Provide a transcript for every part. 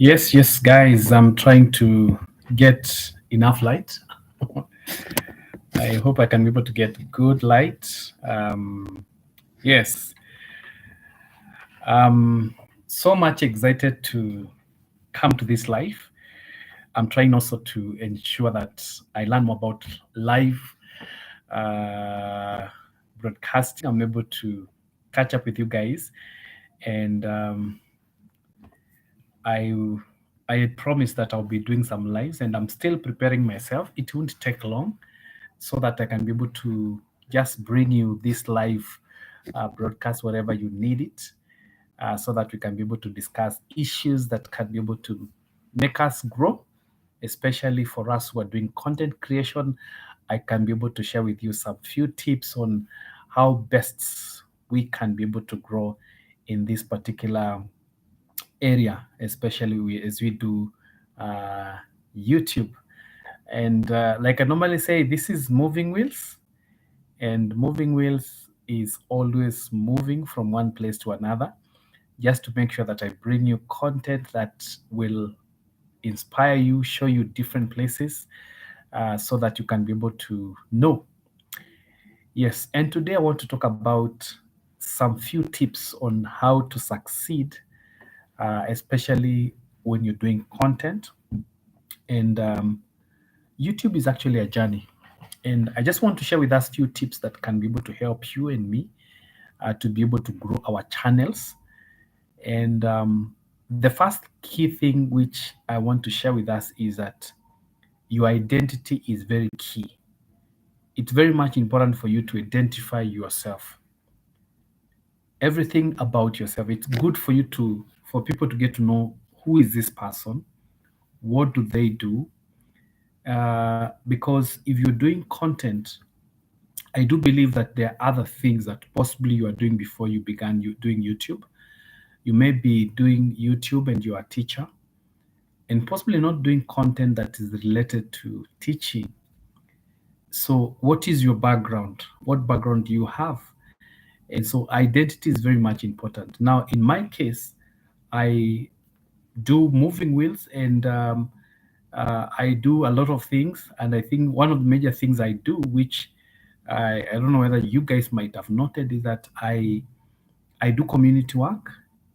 Yes, guys. I'm trying to get enough light. I hope I can be able to get good light. Yes, I'm so much excited to come to this live. I'm trying also to ensure that I learn more about live uh, broadcasting. I'm able to catch up with you guys, and I I promise that I'll be doing some lives, and I'm still preparing myself. It won't take long, so that I can be able to just bring you this live broadcast wherever you need it, so that we can be able to discuss issues that can be able to make us grow, especially for us who are doing content creation. I can be able to share with you some few tips on how best we can be able to grow in this particular area, especially as we do uh, YouTube. And like I normally say, this is moving wheels, and moving wheels is always moving from one place to another, just to make sure that I bring you content that will inspire you, show you different places, so that you can be able to know. Yes, and today I want to talk about some few tips on how to succeed, especially when you're doing content. And YouTube is actually a journey. And I just want to share with us few tips that can be able to help you and me to be able to grow our channels. And the first key thing which I want to share with us is that your identity is very key. It's very much important for you to identify yourself. Everything about yourself. It's good for you to for people to get to know who is this person, what do they do, because if you're doing content, I do believe that there are other things that possibly you are doing before you began doing YouTube. You may be doing YouTube and you're a teacher, and possibly not doing content that is related to teaching. So, what is your background? What background do you have? And so, identity is very much important. Now, in my case, I do moving wheels, and I do a lot of things. And I think one of the major things I do, which I don't know whether you guys might have noted, is that I do community work,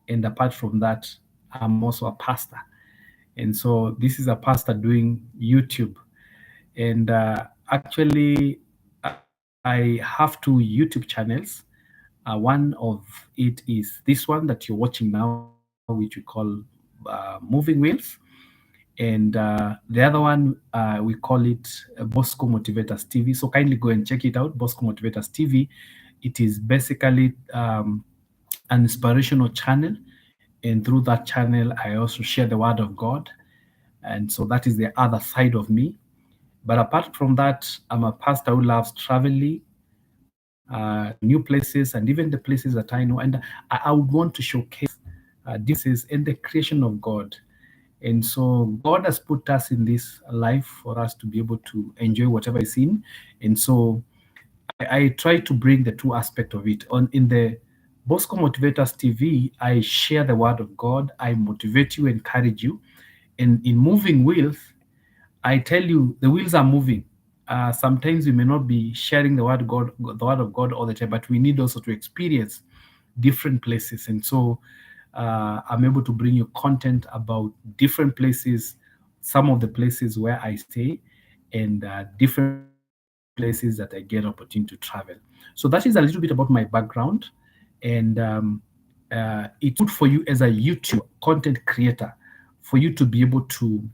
and apart from that, I'm also a pastor. And so this is a pastor doing YouTube, and actually, I have two YouTube channels. One of it is this one that you're watching now, which we call Moving Wheels, and the other one we call it Bosco Motivators TV. So kindly go and check it out, Bosco Motivators TV. It is basically an inspirational channel, and through that channel, I also share the Word of God, and so that is the other side of me. But apart from that, I'm a pastor who loves traveling, new places, and even the places that I know. And I would want to showcase differences in the creation of God. And so God has put us in this life for us to be able to enjoy whatever is in. And so I try to bring the two aspect of it. On in the Bosco Motivators TV, I share the word of God. I motivate you, encourage you. And in Moving Wheels, I tell you, the wheels are moving. Sometimes we may not be sharing the word of God all the time, but we need also to experience different places. And so I'm able to bring you content about different places, some of the places where I stay, and different places that I get opportunity to travel. So that is a little bit about my background, and it's good for you as a YouTube content creator for you to be able to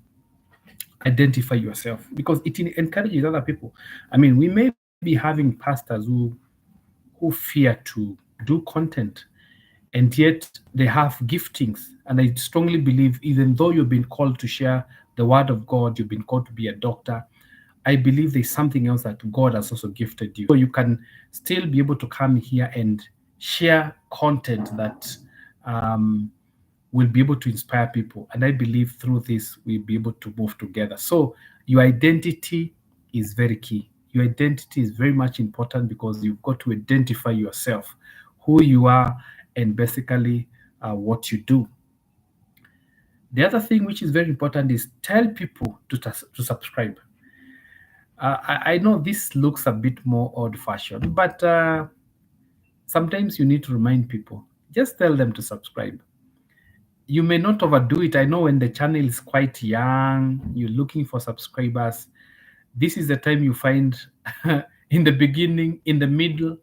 identify yourself, because it encourages other people. I mean, we may be having pastors who fear to do content, and yet they have giftings. And I strongly believe, even though you've been called to share the word of God, you've been called to be a doctor, I believe there's something else that God has also gifted you. So you can still be able to come here and share content that will be able to inspire people. And I believe through this, we'll be able to move together. So your identity is very key. Your identity is very much important, because you've got to identify yourself, who you are, and basically what you do. The other thing which is very important is tell people to subscribe. I know this looks a bit more old fashioned, but sometimes you need to remind people. Just tell them to subscribe. You may not overdo it. I know when the channel is quite young, you're looking for subscribers. This is the time you find in the beginning, in the middle,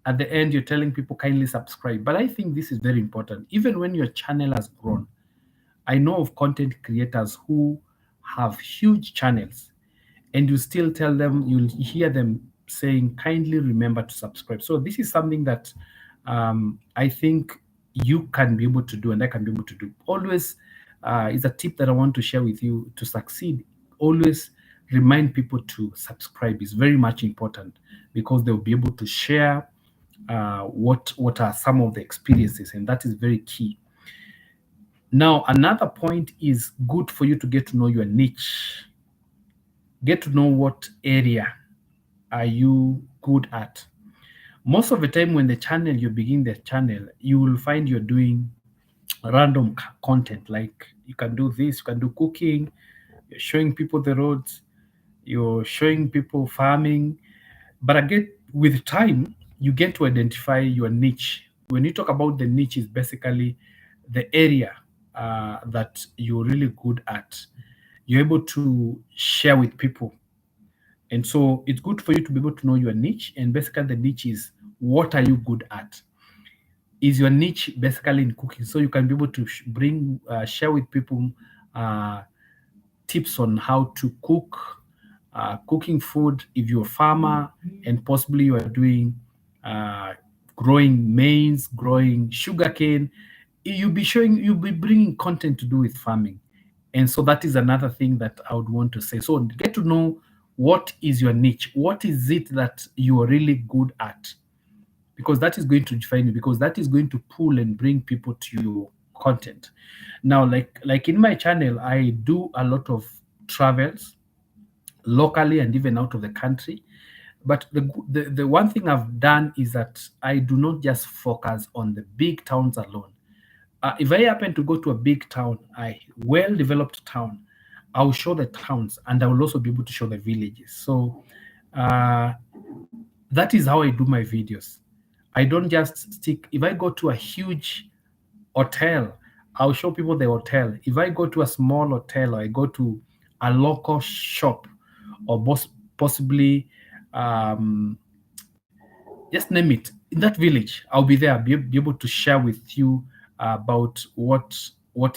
at the end, you're telling people kindly subscribe. But I think this is very important. Even when your channel has grown, I know of content creators who have huge channels, and you still tell them, you'll hear them saying, kindly remember to subscribe. So this is something that I think you can be able to do, and I can be able to do. Always is a tip that I want to share with you to succeed. Always remind people to subscribe is very much important, because they'll be able to share what are some of the experiences, and that is very key. Now, another point is good for you to get to know your niche. Get to know what area are you good at. Most of the time when the channel, you begin the channel, you will find you're doing random content, like you can do this, you can do cooking, you're showing people the roads, you're showing people farming. But again, with time, you get to identify your niche. When you talk about the niche, is basically the area that you're really good at. You're able to share with people. And so it's good for you to be able to know your niche. And basically, the niche is, what are you good at? Is your niche basically in cooking? So you can be able to share with people uh, tips on how to cook, cooking food if you're a farmer, and possibly you are doing uh, growing maize, growing sugarcane. You'll be bringing content to do with farming. And so that is another thing that I would want to say. So get to know what is your niche. What is it that you are really good at? Because that is going to define you, because that is going to pull and bring people to your content. Now, like in my channel, I do a lot of travels locally and even out of the country. But the one thing I've done is that I do not just focus on the big towns alone. If I happen to go to a big town, a well developed town, I'll show the towns, and I will also be able to show the villages. So uh, that is how I do my videos. I don't just stick, if I go to a huge hotel, I'll show people the hotel. If I go to a small hotel, or I go to a local shop, or possibly um, just name it, in that village, I'll be there, be able to share with you about what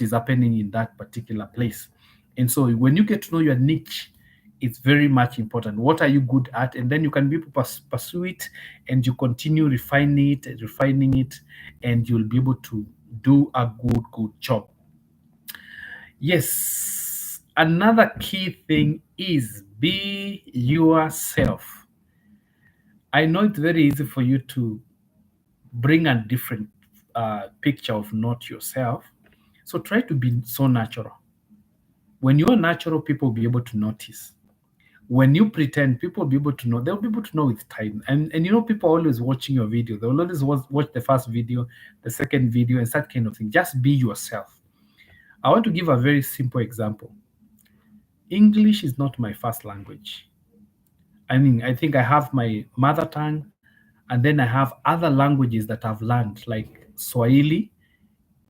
is happening in that particular place. And so when you get to know your niche, it's very much important. What are you good at? And then you can be able to pursue it, and you continue refining it, and you'll be able to do a good job. Yes, another key thing is be yourself. I know it's very easy for you to bring a different picture of not yourself. So try to be so natural. When you're natural, people will be able to notice. When you pretend, people will be able to know. They'll be able to know with time. And you know, people are always watching your video. They'll always watch the first video, the second video, and that kind of thing. Just be yourself. I want to give a very simple example. English is not my first language. I mean, I think I have my mother tongue, and then I have other languages that I've learned, like Swahili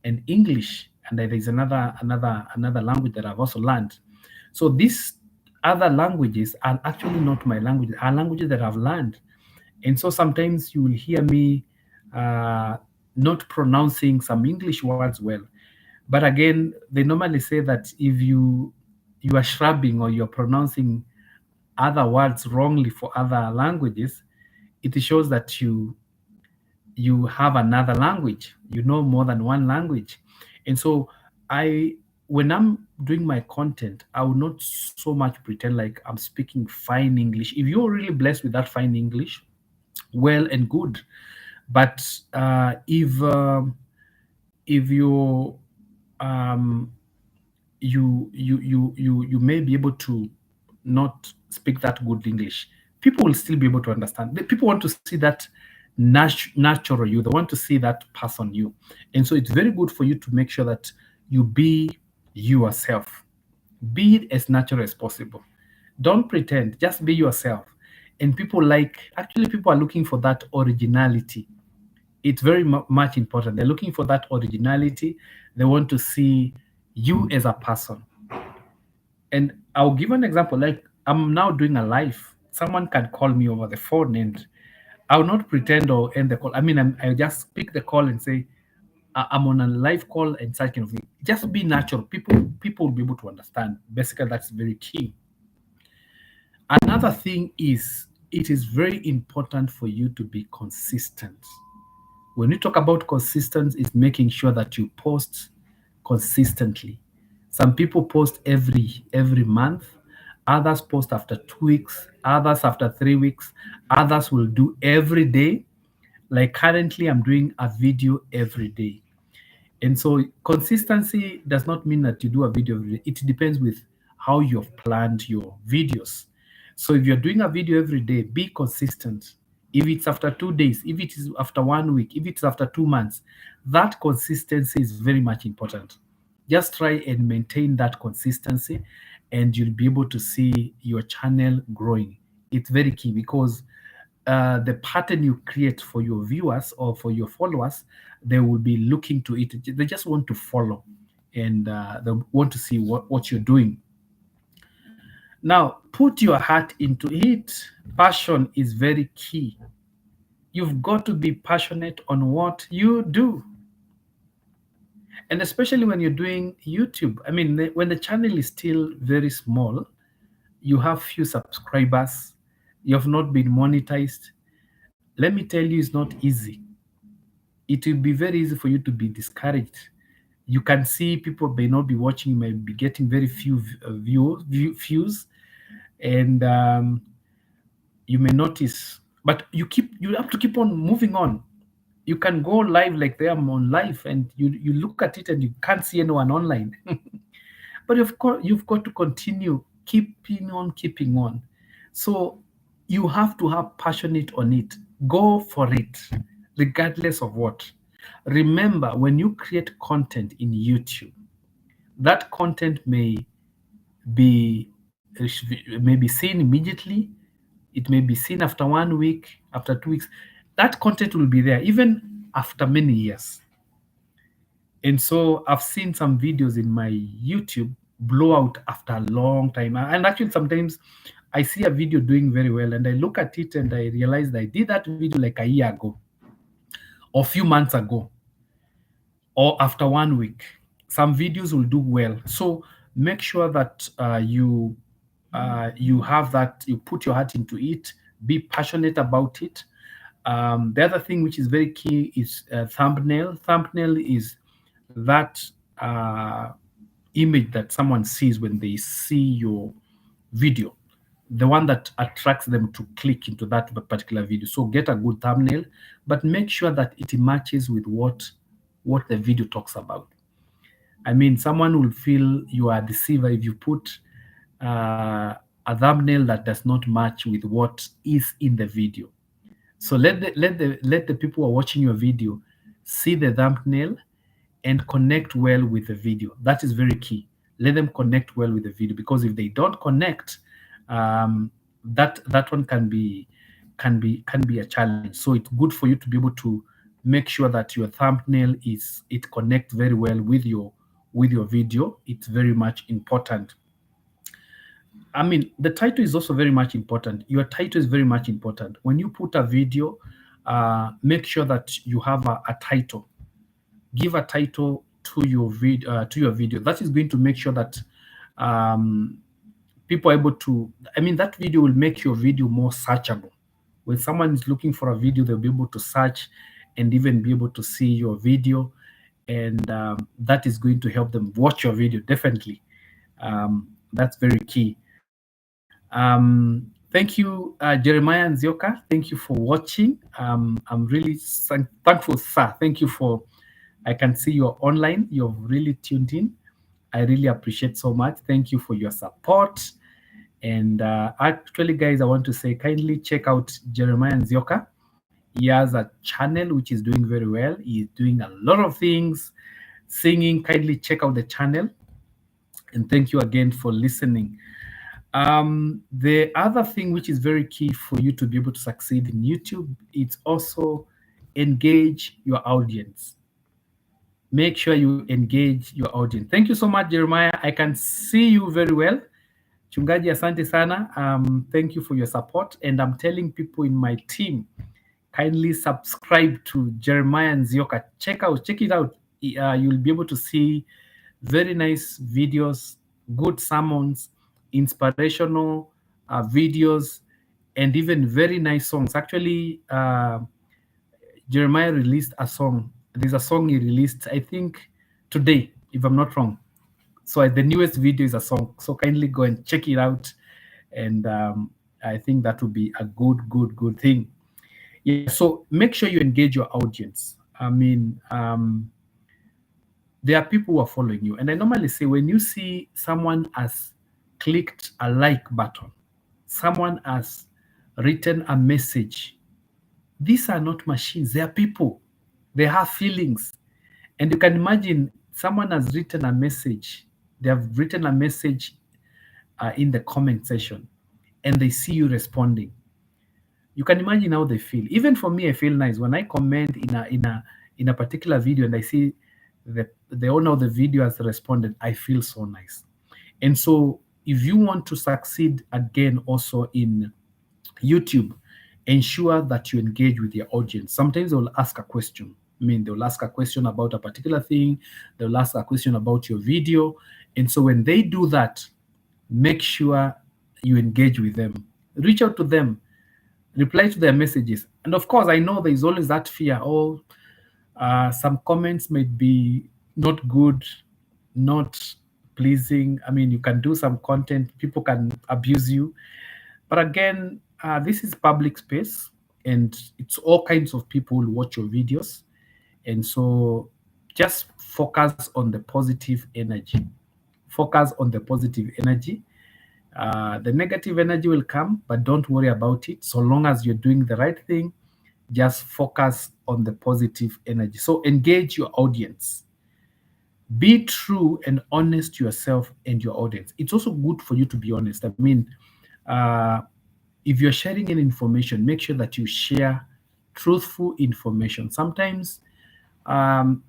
and English, and there is another language that I've also learned. So these other languages are actually not my languages, are languages that I've learned. And so sometimes you will hear me not pronouncing some English words well. But again, they normally say that if you are shrubbing, or you're pronouncing other words wrongly for other languages, it shows that you have another language, you know more than one language. And so I when I'm doing my content, I will not so much pretend like I'm speaking fine English. If you're really blessed with that fine English, well and good. But if um, you may be able to not speak that good English, people will still be able to understand. People want to see that natural you. They want to see that person you. And so it's very good for you to make sure that you be yourself. Be as natural as possible. Don't pretend, just be yourself. And people are looking for that originality. It's very much important. They're looking for that originality. They want to see you as a person. And I'll give an example. Like, I'm now doing a live. Someone can call me over the phone, and I'll not pretend or end the call. I mean, I just pick the call and say, I'm on a live call and such kind of thing. Just be natural. People will be able to understand. Basically, that's very key. Another thing is, it is very important for you to be consistent. When we talk about consistency, it's making sure that you post consistently. Some people post every month, others post after 2 weeks, others after 3 weeks, others will do every day. Like currently, I'm doing a video every day. And so consistency does not mean that you do a video every day. It depends with how you've planned your videos. So if you're doing a video every day, be consistent. If it's after 2 days, if it is after 1 week, if it's after 2 months, that consistency is very much important. Just try and maintain that consistency, and you'll be able to see your channel growing. It's very key because the pattern you create for your viewers or for your followers, they will be looking to it. They just want to follow, and they want to see what you're doing. Now, put your heart into it. Passion is very key. You've got to be passionate on what you do. And especially when you're doing YouTube. I mean, when the channel is still very small, you have few subscribers, you have not been monetized. Let me tell you, it's not easy. It will be very easy for you to be discouraged. You can see people may not be watching, you may be getting very few views, and you may notice, but you have to keep on moving on. You can go live like they are on live, and you look at it and you can't see anyone online. But you've got to continue keeping on. So you have to have passionate on it. Go for it, regardless of what. Remember, when you create content in YouTube, that content be may be seen immediately. It may be seen after 1 week, after 2 weeks. That content will be there even after many years. And so I've seen some videos in my YouTube blow out after a long time. And actually, sometimes I see a video doing very well, and I look at it and I realize that I did that video like a year ago, or a few months ago, or after 1 week. Some videos will do well. So make sure that you have that, you put your heart into it, be passionate about it. The other thing which is very key is thumbnail. Thumbnail is that image that someone sees when they see your video, the one that attracts them to click into that particular video. So get a good thumbnail, but make sure that it matches with what the video talks about. I mean, someone will feel you are a deceiver if you put a thumbnail that does not match with what is in the video. So let the people who are watching your video see the thumbnail and connect well with the video. That is very key. Let them connect well with the video, because if they don't connect, that one can be a challenge. So it's good for you to be able to make sure that your thumbnail it connects very well with your video. It's very much important. I mean, the title is also very much important. Your title is very much important. When you put a video, make sure that you have a title. Give a title to your video. That is going to make sure that people are able to. I mean, that video will make your video more searchable. When someone is looking for a video, they'll be able to search and even be able to see your video, and that is going to help them watch your video definitely. That's very key. Thank you, Jeremiah and Zioka. Thank you for watching. I'm really thankful, sir. Thank you for. I can see you're online. You've really tuned in. I really appreciate so much. Thank you for your support. And actually, guys, I want to say kindly check out Jeremiah and Zioka. He has a channel which is doing very well. He's doing a lot of things, singing. Kindly check out the channel. And thank you again for listening. The other thing which is very key for you to be able to succeed in YouTube, it's also engage your audience. Make sure you engage your audience. Thank you so much, Jeremiah. I can see you very well. Chungaji, asante sana. Thank you for your support. And I'm telling people in my team, kindly subscribe to Jeremiah Nzioka. Check it out. You'll be able to see very nice videos, good sermons, inspirational videos, and even very nice songs. Actually, Jeremiah released a song. There's a song he released, I think, today, if I'm not wrong. So the newest video is a song. So kindly go and check it out, and I think that would be a good thing. Yeah. So make sure you engage your audience. I mean, there are people who are following you, and I normally say when you see someone has clicked a like button, someone has written a message, these are not machines, they are people. They have feelings. And you can imagine someone has written a message, they have written a message in the comment section, and they see you responding. You can imagine how they feel. Even for me, I feel nice when I comment in a particular video and I see the owner of the video has responded. I feel so nice. And so, if you want to succeed again, also in YouTube, ensure that you engage with your audience. Sometimes they'll ask a question. I mean, they'll ask a question about a particular thing, they'll ask a question about your video. And so, when they do that, make sure you engage with them, reach out to them, reply to their messages. And of course, I know there's always that fear, oh, some comments might be not good, not pleasing. I mean, you can do some content, people can abuse you. But again, this is public space, and it's all kinds of people who watch your videos. And so just focus on the positive energy. Focus on the positive energy. The negative energy will come, but don't worry about it. So long as you're doing the right thing, just focus on the positive energy. So engage your audience. Be true and honest to yourself and your audience. It's also good for you to be honest. I mean, uh, if you're sharing any information, make sure that you share truthful information. Sometimes,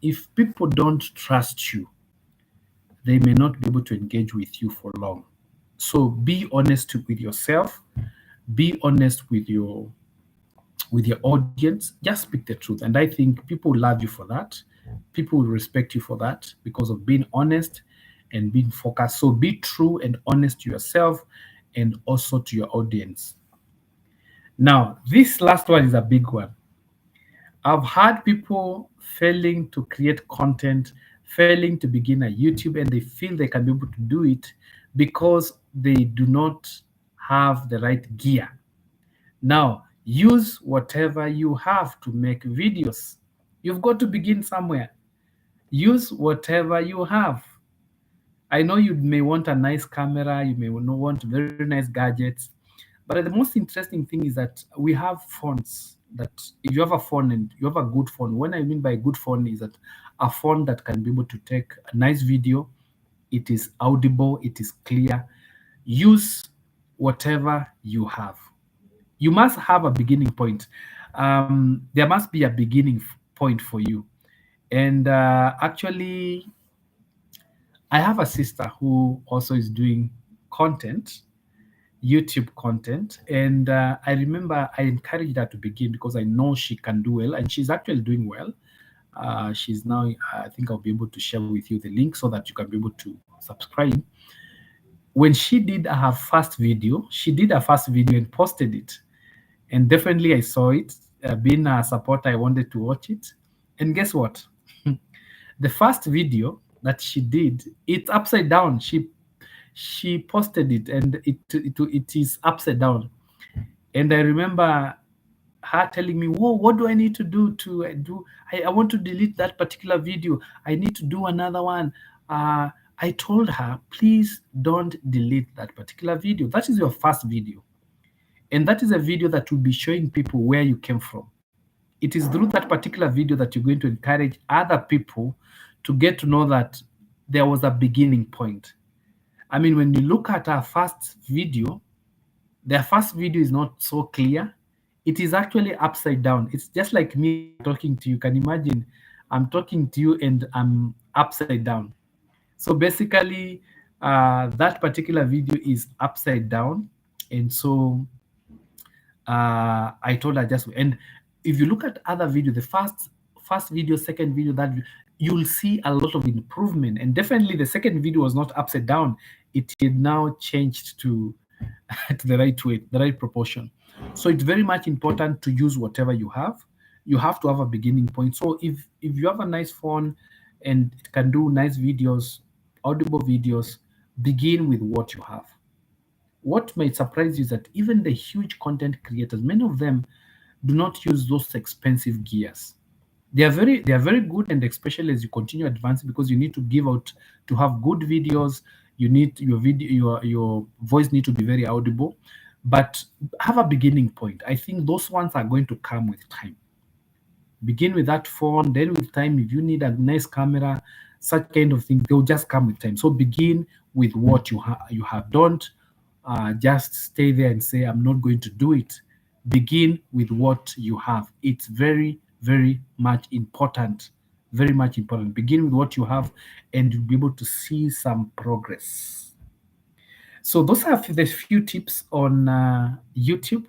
if people don't trust you, they may not be able to engage with you for long. So be honest with yourself, be honest with your audience, just speak the truth. And I think people love you for that. People will respect you for that because of being honest and being focused. So be true and honest to yourself and also to your audience. Now, this last one is a big one. I've had people failing to create content, failing to begin a YouTube, and they feel they can be able to do it because they do not have the right gear. Now, use whatever you have to make videos. You've got to begin somewhere. Use whatever you have. I know you may want a nice camera, you may want very nice gadgets, but the most interesting thing is that we have phones that if you have a phone and you have a good phone, what I mean by good phone is that a phone that can be able to take a nice video, it is audible, it is clear. Use whatever you have. You must have a beginning point. There must be a beginning point for you. And actually, I have a sister who also is doing content, YouTube content, and I remember I encouraged her to begin because I know she can do well, and she's actually doing well. She's now, I think I'll be able to share with you the link so that you can be able to subscribe. When she did her first video, she did her first video and posted it. And definitely I saw it. Being a supporter, I wanted to watch it. And guess what? The first video that she did, it's upside down. She posted it, and it is upside down. And I remember her telling me, "Whoa, what do I need to do to do? I want to delete that particular video. I need to do another one." I told her, "Please don't delete that particular video. That is your first video, and that is a video that will be showing people where you came from. It is through that particular video that you're going to encourage other people to get to know that there was a beginning point. I mean, when you look at our first video, their first video is not so clear. It is actually upside down. It's just like me talking to you. Can you imagine? I'm talking to you and I'm upside down. So basically, that particular video is upside down. And so I told her just, and if you look at other video, the first video, second video, you'll see a lot of improvement. And definitely the second video was not upside down. It had now changed to to the right way, the right proportion. So it's very much important to use whatever you have. You have to have a beginning point. So if you have a nice phone and it can do nice videos, audible videos, begin with what you have. What might surprise you is that even the huge content creators, many of them do not use those expensive gears. They are very good, and especially as you continue advancing, because you need to give out to have good videos. You need your video, your voice need to be very audible, but have a beginning point. I think those ones are going to come with time. Begin with that phone, then with time, if you need a nice camera, such kind of thing, they'll just come with time. So begin with what you have. Don't just stay there and say, I'm not going to do it. Begin with what you have. It's very, very much important. Very much important. Begin with what you have, and you'll be able to see some progress. So those are the few tips on YouTube,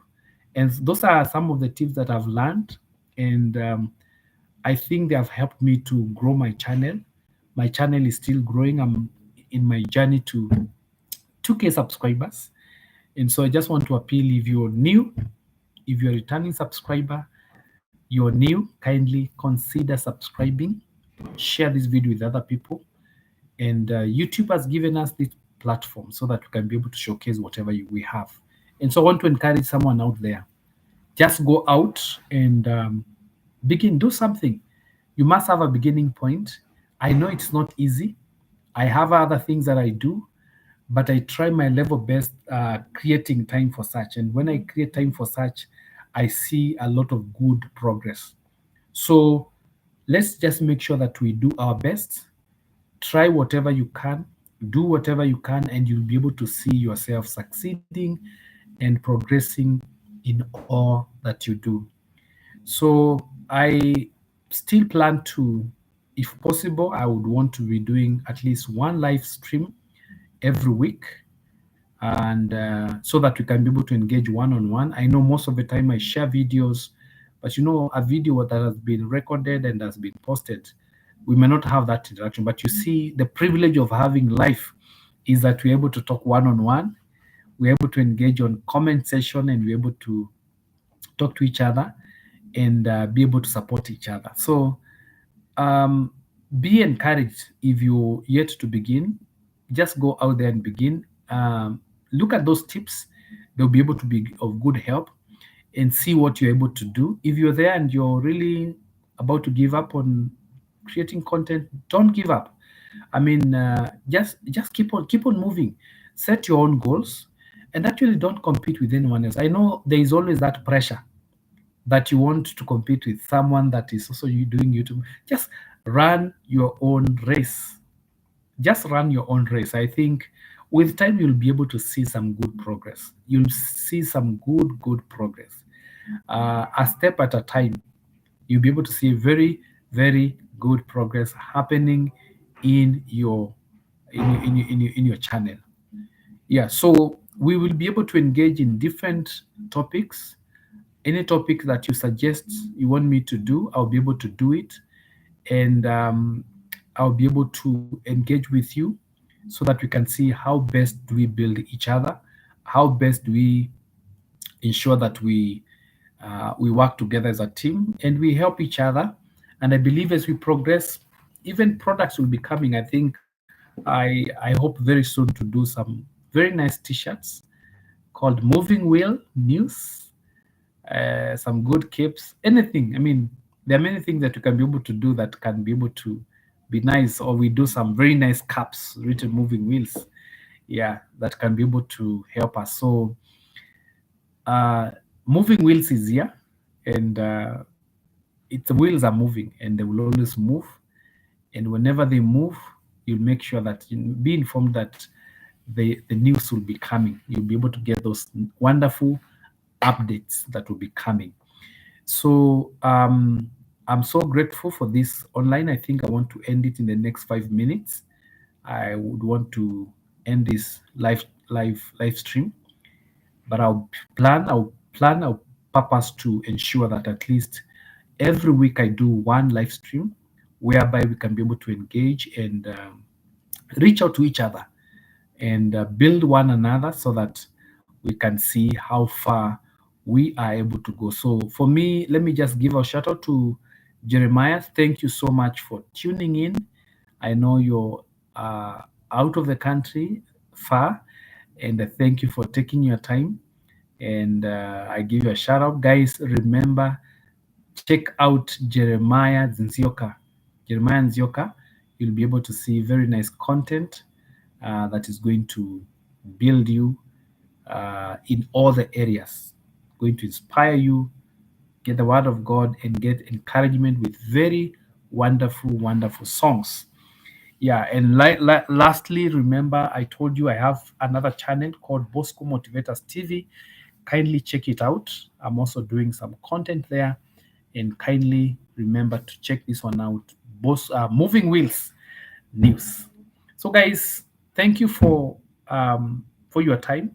and those are some of the tips that I've learned, and I think they have helped me to grow my channel. My channel is still growing. I'm in my journey to 2K subscribers, and so I just want to appeal, if you're new, if you're a returning subscriber, you're new, kindly consider subscribing, share this video with other people, and YouTube has given us this platform so that we can be able to showcase whatever we have. And so I want to encourage someone out there, just go out and begin, do something. You must have a beginning point. I know it's not easy. I have other things that I do, but I try my level best creating time for such. And when I create time for such, I see a lot of good progress. So let's just make sure that we do our best. Try whatever you can, do whatever you can, and you'll be able to see yourself succeeding and progressing in all that you do. So I still plan to, if possible, I would want to be doing at least one live stream every week, and so that we can be able to engage one on one. I know most of the time I share videos, but a video that has been recorded and has been posted, we may not have that interaction. But you see, the privilege of having live is that we're able to talk one on one, we're able to engage on comment section, and we're able to talk to each other and be able to support each other. So um, be encouraged. If you're yet to begin, just go out there and begin. Look at those tips, they'll be able to be of good help, and see what you're able to do. If you're there and you're really about to give up on creating content, don't give up. I mean, just keep on moving. Set your own goals, and actually don't compete with anyone else. I know there is always that pressure that you want to compete with someone that is also doing YouTube. Just run your own race. Just run your own race. I think with time you'll be able to see some good progress. You'll see some good progress. A step at a time, you'll be able to see very, very good progress happening in your in your channel. Yeah, so we will be able to engage in different topics. Any topic that you suggest you want me to do, I'll be able to do it, and I'll be able to engage with you so that we can see how best do we build each other, how best do we ensure that we work together as a team and we help each other. And I believe as we progress, even products will be coming. I think I hope very soon to do some very nice t-shirts called Moving Wheel News, some good capes, anything. I mean, there are many things that you can be able to do that can be able to be nice, or we do some very nice caps written Moving Wheels. Yeah, that can be able to help us. So Moving Wheels is here, and the wheels are moving and they will always move. And whenever they move, you'll make sure that you be informed that the news will be coming. You'll be able to get those wonderful updates that will be coming. So I'm so grateful for this online. I think I want to end it in the next 5 minutes. I would want to end this live stream, but I'll purpose to ensure that at least every week I do one live stream whereby we can be able to engage and reach out to each other and build one another so that we can see how far we are able to go. So for me, let me just give a shout out to Jeremiah. Thank you so much for tuning in. I know you're out of the country far, and thank you for taking your time. And I give you a shout out, guys. Remember, check out Jeremiah Nzioka. Jeremiah Nzioka, you'll be able to see very nice content that is going to build you in all the areas, going to inspire you, get the word of God, and get encouragement with very wonderful songs. Yeah, and lastly, remember I told you I have another channel called Bosco Motivators TV. Kindly check it out. I'm also doing some content there, and kindly remember to check this one out. Moving Wheels News. So, guys, thank you for your time.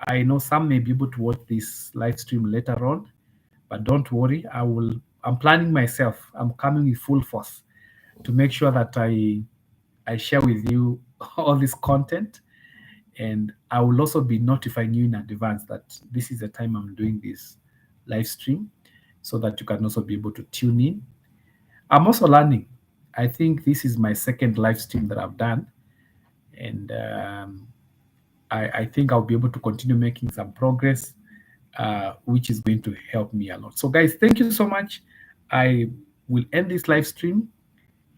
I know some may be able to watch this live stream later on, but don't worry. I'm planning myself. I'm coming with full force to make sure that I share with you all this content, and I will also be notifying you in advance that this is the time I'm doing this live stream, so that you can also be able to tune in. I'm also learning. I think this is my second live stream that I've done, and I think I'll be able to continue making some progress, which is going to help me a lot. So, guys, thank you so much. I will end this live stream,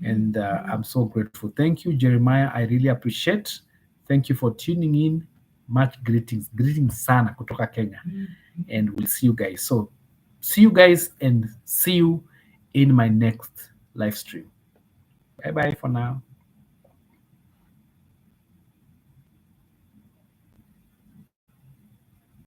and I'm so grateful. Thank you, Jeremiah. I really appreciate. Thank you for tuning in. Much greetings sana kutoka Kenya, and we'll see you guys. So, see you guys, and see you in my next live stream. Bye bye for now.